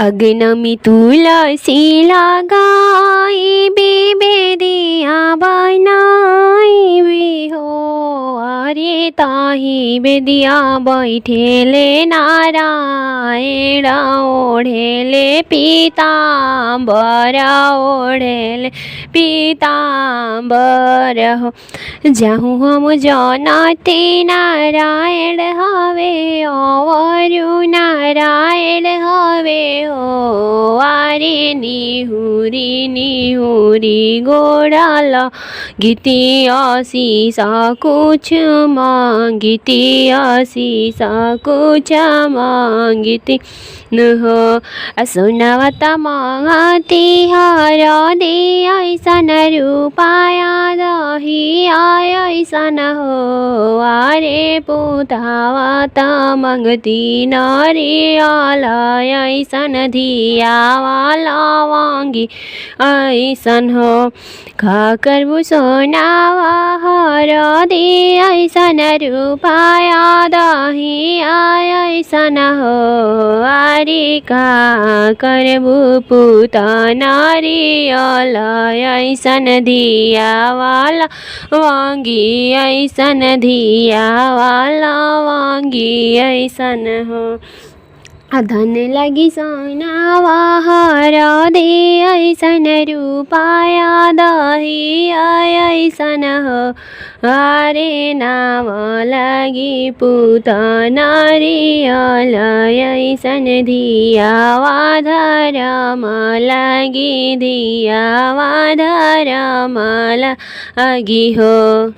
अग्नमी तुलसी लगाई बेदिया बनाई हो। अरे ताही बेदिया बैठेले नारायण ओढ़ेले पीताम्बर ओढ़ेले पीताम्बर हो। जाहूँ हम जनते नारायण हवे अवरु नारायण हवे हो। आरे निहुरी निहुरी गोड़ाल गीती आशीष कुछ मांगती आशीष कुछ मांगती न हो। सुनवत मांगती हर दे ऐसन रूपाया दही ऐसन हो। आरे पुतावत मंगती नारियल ऐसन धिया वाला वांगी ऐसन हो। खाकर सोनावा हर दे ऐसन रूपाया दही ऐसन हो। आरे का करबू पुता नारियल ऐसन धिया वाला वांगी ऐसन धिया वाला वांगी ऐसन हो। धन लगी सोनावा हर दे ऐसन रूपाया दही ऐसन हो। आरे नाम लगी पुता नारियल ऐसन धिया धर्म लगी धिया धर्म लगी हो।